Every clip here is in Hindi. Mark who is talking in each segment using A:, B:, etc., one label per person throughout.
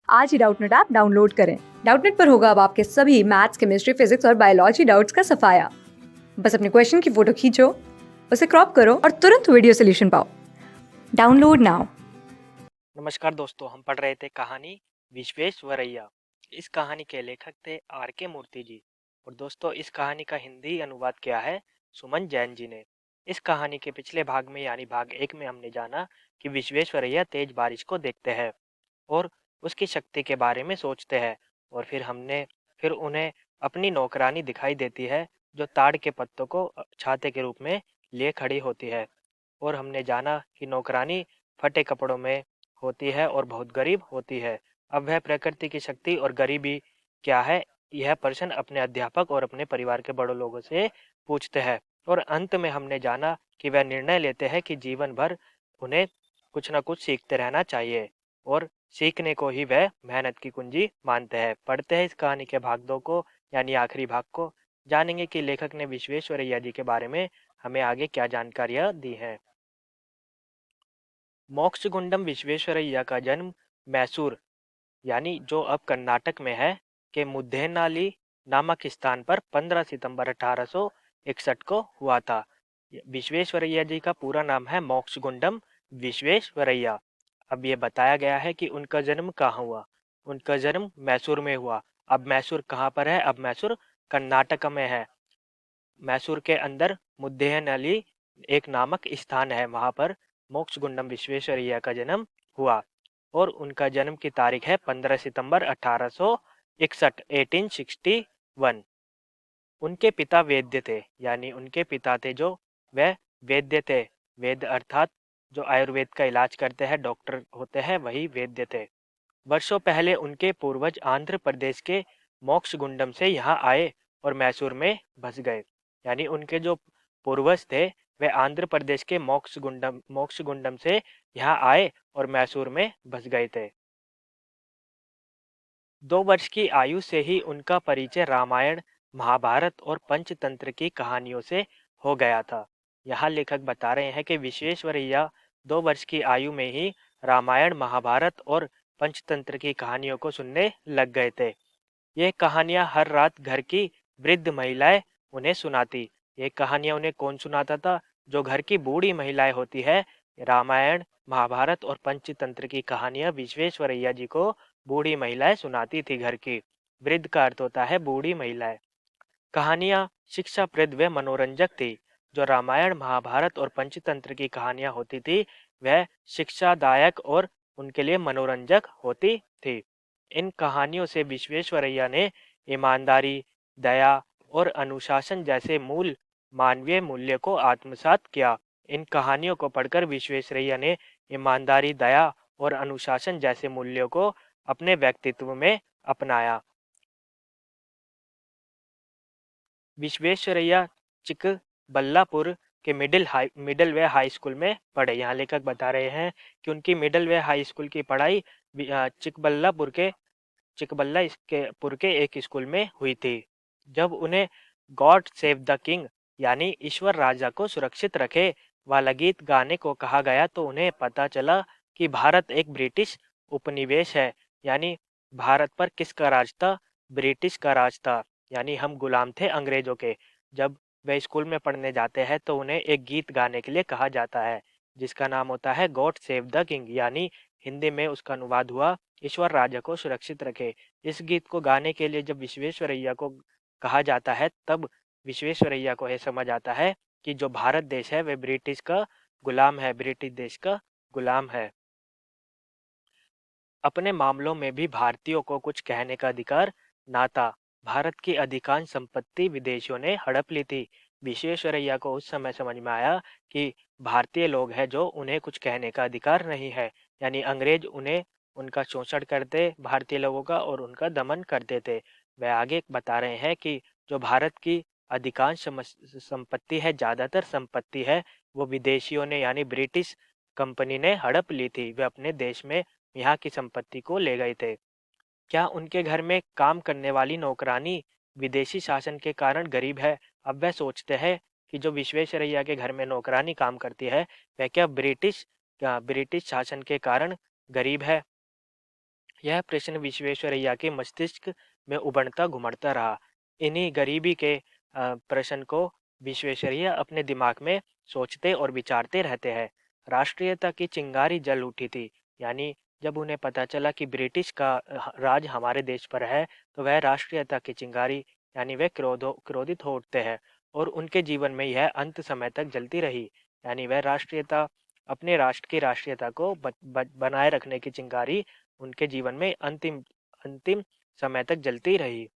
A: आज ही डाउटनेट ऐप डाउनलोड करें। डाउटनेट पर होगा अब आपके सभी मैथ्स, केमिस्ट्री, फिजिक्स और बायोलॉजी डाउट्स का सफाया। बस अपने क्वेश्चन की फोटो खींचो, उसे क्रॉप करो और तुरंत वीडियो सोल्यूशन पाओ। Download now.
B: नमस्कार दोस्तों, हम पढ़ रहे थे कहानी विश्वेश्वरैया। इस कहानी के लेखक थे आर.के. मूर्ति जी। और दोस्तों, इस कहानी का हिंदी अनुवाद किया है सुमन जैन जी ने। इस कहानी के पिछले भाग में यानी भाग 1 में हमने जाना कि विश्वेश्वरैया तेज बारिश को देखते हैं और उसकी शक्ति के बारे में सोचते हैं। और फिर उन्हें अपनी नौकरानी दिखाई देती है जो ताड़ के पत्तों को छाते के रूप में लिए खड़ी होती है। और हमने जाना कि नौकरानी फटे कपड़ों में होती है और बहुत गरीब होती है। अब वह प्रकृति की शक्ति और गरीबी क्या है, यह प्रश्न अपने अध्यापक और अपने परिवार के बड़ों लोगों से पूछते हैं। और अंत में हमने जाना कि वह निर्णय लेते हैं कि जीवन भर उन्हें कुछ न कुछ सीखते रहना चाहिए और सीखने को ही वह मेहनत की कुंजी मानते हैं। पढ़ते हैं इस कहानी के भाग 2 को, यानी आखिरी भाग को। जानेंगे कि लेखक ने विश्वेश्वरैया जी के बारे में हमें आगे क्या जानकारियां दी हैं। मोक्षगुंडम विश्वेश्वरैया का जन्म मैसूर, यानी जो अब कर्नाटक में है, के मुद्धेनाली नामक स्थान पर 15 सितंबर 1861 को हुआ था। विश्वेश्वरैया जी का पूरा नाम है मोक्षगुंडम विश्वेश्वरैया। अब ये बताया गया है कि उनका जन्म कहाँ हुआ। उनका जन्म मैसूर में हुआ। अब मैसूर कहाँ पर है? अब मैसूर कर्नाटक में है। मैसूर के अंदर मुद्देहनली एक नामक स्थान है, वहां पर मोक्षगुंडम विश्वेश्वरैया का जन्म हुआ। और उनका जन्म की तारीख है 15 सितंबर 1861, 1861। उनके पिता वैद्य थे, यानी उनके पिता थे जो वह वैद्य थे। वैद्य अर्थात जो आयुर्वेद का इलाज करते हैं, डॉक्टर होते हैं, वही वैद्य थे। वर्षों पहले उनके पूर्वज आंध्र प्रदेश के मोक्षगुंडम से यहाँ आए और मैसूर में बस गए। यानी उनके जो पूर्वज थे वे आंध्र प्रदेश के मोक्षगुंडम से यहाँ आए और मैसूर में बस गए थे। 2 वर्ष की आयु से ही उनका परिचय रामायण, महाभारत और पंचतंत्र की कहानियों से हो गया था। यहाँ लेखक बता रहे हैं कि विश्वेश्वरैया 2 वर्ष की आयु में ही रामायण, महाभारत और पंचतंत्र की कहानियों को सुनने लग गए थे। ये कहानियां हर रात घर की वृद्ध महिलाएं उन्हें सुनाती। ये कहानियां उन्हें कौन सुनाता था? जो घर की बूढ़ी महिलाएं होती है। रामायण, महाभारत और पंचतंत्र की कहानियां विश्वेश्वरैया जी को बूढ़ी महिलाएं सुनाती थी घर की। वृद्ध का अर्थ होता है बूढ़ी महिलाएं। कहानियां शिक्षाप्रद व मनोरंजक थी। जो रामायण, महाभारत और पंचतंत्र की कहानियां होती थी वह शिक्षादायक और उनके लिए मनोरंजक होती थी। इन कहानियों से विश्वेश्वरैया ने ईमानदारी, दया और अनुशासन जैसे मूल मानवीय मूल्य को आत्मसात किया। इन कहानियों को पढ़कर विश्वेश्वरैया ने ईमानदारी, दया और अनुशासन जैसे मूल्यों को अपने व्यक्तित्व में अपनाया। विश्वेश्वरैया चिकबल्लापुर के मिडिल वे हाई स्कूल में पढ़े। यहाँ लेखक बता रहे हैं कि उनकी मिडिल वे हाई स्कूल की पढ़ाई चिकबल्लापुर के एक स्कूल में हुई थी। जब उन्हें गॉड सेव द किंग, यानी ईश्वर राजा को सुरक्षित रखे वाला गीत गाने को कहा गया तो उन्हें पता चला कि भारत एक ब्रिटिश उपनिवेश है। यानी भारत पर किसका राज था? ब्रिटिश का राज था। यानी हम गुलाम थे अंग्रेजों के। जब वे स्कूल में पढ़ने जाते हैं तो उन्हें एक गीत गाने के लिए कहा जाता है जिसका नाम होता है गॉड सेव द किंग, यानी हिंदी में उसका अनुवाद हुआ ईश्वर राजा को सुरक्षित रखे। इस गीत को गाने के लिए जब विश्वेश्वरैया को कहा जाता है तब विश्वेश्वरैया को यह समझ आता है कि जो भारत देश है वह ब्रिटिश का गुलाम है, ब्रिटिश देश का गुलाम है। अपने मामलों में भी भारतीयों को कुछ कहने का अधिकार ना था। भारत की अधिकांश संपत्ति विदेशियों ने हड़प ली थी। विश्वेश्वरैया को उस समय समझ में आया कि भारतीय लोग हैं जो उन्हें कुछ कहने का अधिकार नहीं है। यानी अंग्रेज उन्हें उनका शोषण करते भारतीय लोगों का और उनका दमन करते थे। वह आगे बता रहे हैं कि जो भारत की अधिकांश संपत्ति है, ज़्यादातर संपत्ति है, वो विदेशियों ने यानी ब्रिटिश कंपनी ने हड़प ली थी। वे अपने देश में यहाँ की संपत्ति को ले गए थे। क्या उनके घर में काम करने वाली नौकरानी विदेशी शासन के कारण गरीब है? अब वह सोचते हैं कि जो विश्वेश्वरैया के घर में नौकरानी काम करती है वह क्या ब्रिटिश शासन के कारण गरीब है? यह प्रश्न विश्वेश्वरैया के मस्तिष्क में उबड़ता घुमड़ता रहा। इन्हीं गरीबी के प्रश्न को विश्वेश्वरैया अपने दिमाग में सोचते और विचारते रहते हैं। राष्ट्रीयता की चिंगारी जल उठी थी। यानी जब उन्हें पता चला कि ब्रिटिश का राज हमारे देश पर है, तो वह राष्ट्रीयता की चिंगारी यानी वह क्रोधित हो उठते हैं और उनके जीवन में यह अंत समय तक जलती रही। यानी वह राष्ट्रीयता, अपने राष्ट्र की राष्ट्रीयता को बनाए रखने की चिंगारी उनके जीवन में अंतिम अंतिम समय तक जलती रही।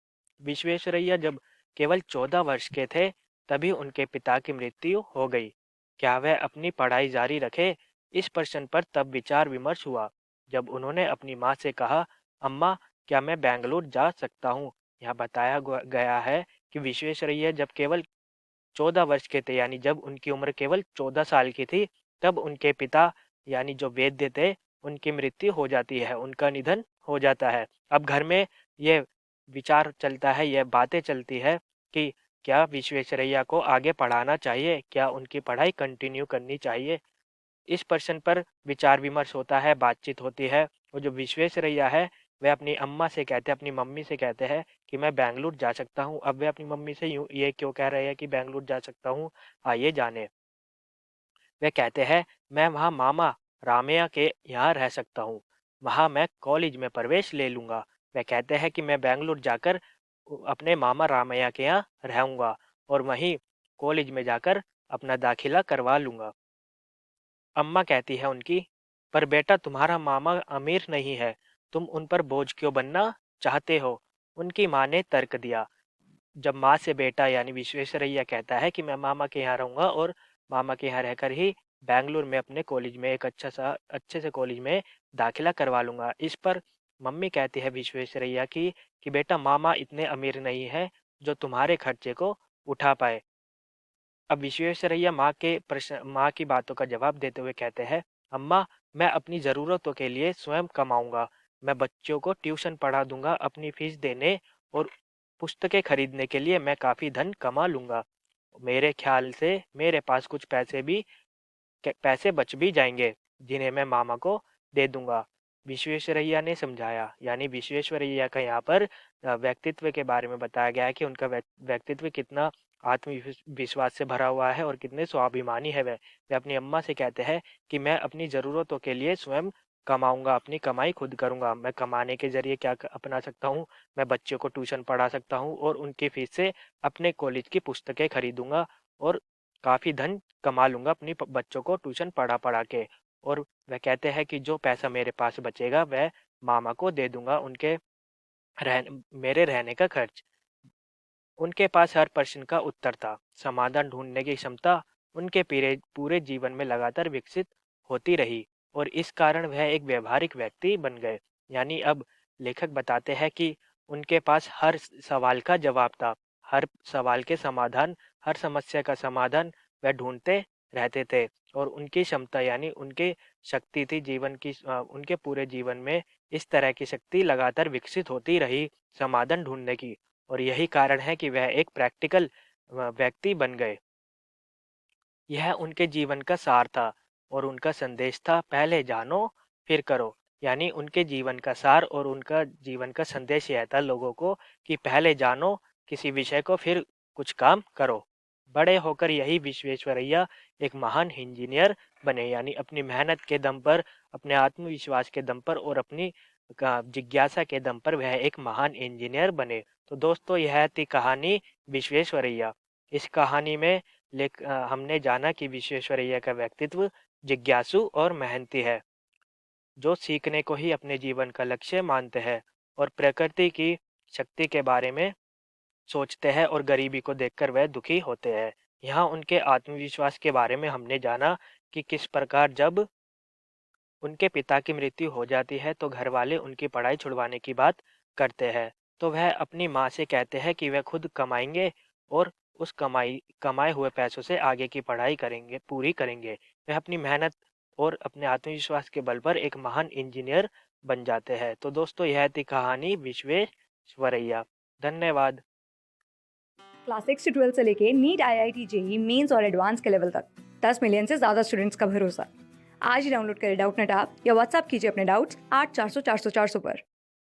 B: विश्वेश्वरैया जब केवल 14 वर्ष के थे, तभी उनके पिता की मृत्यु हो गई। क्या वह अपनी पढ़ाई जारी रखे? इस प्रश्न पर तब विचार विमर्श हुआ, जब उन्होंने अपनी माँ से कहा, अम्मा, क्या मैं बेंगलुरु जा सकता हूँ? यहाँ बताया गया है कि विश्वेश्वरैया जब केवल 14 वर्ष के थे, यानी जब उनकी उम्र केवल 14 साल की थी, तब उनके पिता यानी जो वैद्य थे, उनकी मृत्यु हो जाती है, उनका निधन हो जाता है। अब घर में ये विचार चलता है, यह बातें चलती है कि क्या विश्वेश्वरैया को आगे पढ़ाना चाहिए? क्या उनकी पढ़ाई कंटिन्यू करनी चाहिए? इस प्रश्न पर विचार विमर्श होता है, बातचीत होती है और जो विश्वेश्वरैया है, वह अपनी अम्मा से कहते हैं, अपनी मम्मी से कहते हैं कि मैं बेंगलुरु जा सकता हूँ। अब वे अपनी मम्मी से यूँ ये क्यों कह रहे हैं कि बेंगलुरु जा सकता हूँ? आइए जानें। वे कहते हैं, मैं वहाँ मामा रामैया के यहाँ रह सकता हूँ। वहाँ मैं कॉलेज में प्रवेश ले लूँगा। वे कहते हैं कि मैं बेंगलुरु जाकर अपने मामा रामैया के यहाँ रहूँगा और वहीं कॉलेज में जाकर अपना दाखिला करवा लूँगा। अम्मा कहती है उनकी, पर बेटा तुम्हारा मामा अमीर नहीं है, तुम उन पर बोझ क्यों बनना चाहते हो? उनकी माँ ने तर्क दिया। जब माँ से बेटा यानी विश्वेश्वरैया कहता है कि मैं मामा के यहाँ रहूँगा और मामा के यहाँ रहकर ही बेंगलुरु में अपने कॉलेज में एक अच्छे से कॉलेज में दाखिला करवा लूँगा। इस पर मम्मी कहती है विश्वेश्वरैया की कि बेटा मामा इतने अमीर नहीं है जो तुम्हारे खर्चे को उठा पाए। अब विश्वेश्वरैया माँ की बातों का जवाब देते हुए कहते हैं, अम्मा, मैं अपनी ज़रूरतों के लिए स्वयं कमाऊंगा। मैं बच्चों को ट्यूशन पढ़ा दूंगा, अपनी फीस देने और पुस्तकें खरीदने के लिए मैं काफ़ी धन कमा लूंगा। मेरे ख्याल से मेरे पास कुछ पैसे बच भी जाएंगे, जिन्हें मैं मामा को दे दूंगा। विश्वेश्वरैया ने समझाया। यानी विश्वेश्वरैया का यहाँ पर व्यक्तित्व के बारे में बताया गया है कि उनका व्यक्तित्व कितना आत्मविश्वास से भरा हुआ है और कितने स्वाभिमानी है। वे अपनी अम्मा से कहते हैं कि मैं अपनी ज़रूरतों के लिए स्वयं कमाऊंगा, अपनी कमाई खुद करूंगा। मैं कमाने के जरिए क्या अपना सकता हूँ? मैं बच्चों को ट्यूशन पढ़ा सकता हूँ और उनकी फीस से अपने कॉलेज की पुस्तकें खरीदूंगा और काफ़ी धन कमा लूंगा अपनी बच्चों को ट्यूशन पढ़ा पढ़ा के। और वह कहते हैं कि जो पैसा मेरे पास बचेगा वह मामा को दे दूंगा, उनके मेरे रहने का खर्च। उनके पास हर प्रश्न का उत्तर था। समाधान ढूंढने की क्षमता उनके पूरे पूरे जीवन में लगातार विकसित होती रही और इस कारण वह एक व्यवहारिक व्यक्ति बन गए। यानी अब लेखक बताते हैं कि उनके पास हर सवाल का जवाब था, हर सवाल के समाधान, हर समस्या का समाधान वह ढूंढते रहते थे और उनकी क्षमता यानी उनकी शक्ति थी जीवन की, उनके पूरे जीवन में इस तरह की शक्ति लगातार विकसित होती रही समाधान ढूंढने की। और यही कारण है कि वह एक प्रैक्टिकल व्यक्ति बन गए। यह उनके जीवन का सार था और उनका संदेश था, पहले जानो फिर करो। यानी उनके जीवन का सार और उनका जीवन का संदेश यह था लोगों को कि पहले जानो किसी विषय को, फिर कुछ काम करो। बड़े होकर यही विश्वेश्वरैया एक महान इंजीनियर बने। यानी अपनी मेहनत के दम पर, अपने आत्मविश्वास के दम पर और अपनी जिज्ञासा के दम पर वह एक महान इंजीनियर बने। तो दोस्तों, यह थी कहानी विश्वेश्वरैया। इस कहानी में हमने जाना कि विश्वेश्वरैया का व्यक्तित्व जिज्ञासु और मेहनती है, जो सीखने को ही अपने जीवन का लक्ष्य मानते हैं और प्रकृति की शक्ति के बारे में सोचते हैं और गरीबी को देखकर वह दुखी होते हैं। यहाँ उनके आत्मविश्वास के बारे में हमने जाना कि किस प्रकार जब उनके पिता की मृत्यु हो जाती है तो घर वाले उनकी पढ़ाई छुड़वाने की बात करते हैं। तो वह अपनी माँ से कहते हैं कि वह खुद कमाएंगे और उस कमाए हुए पैसों से आगे की पढ़ाई पूरी करेंगे। वह अपनी मेहनत और अपने आत्मविश्वास के बल पर एक महान इंजीनियर बन जाते हैं। तो दोस्तों, यह थी कहानी विश्वेश्वरैया। धन्यवाद।
A: क्लास 6 से 12 से लेके नीट, IIT, जेई मेंस और एडवांस के लेवल तक 10 मिलियन से ज़्यादा स्टूडेंट्स का भरोसा। आज ही डाउनलोड करें डाउटनेट ऐप या व्हाट्सएप कीजिए अपने डाउट्स 8400 400 400 पर।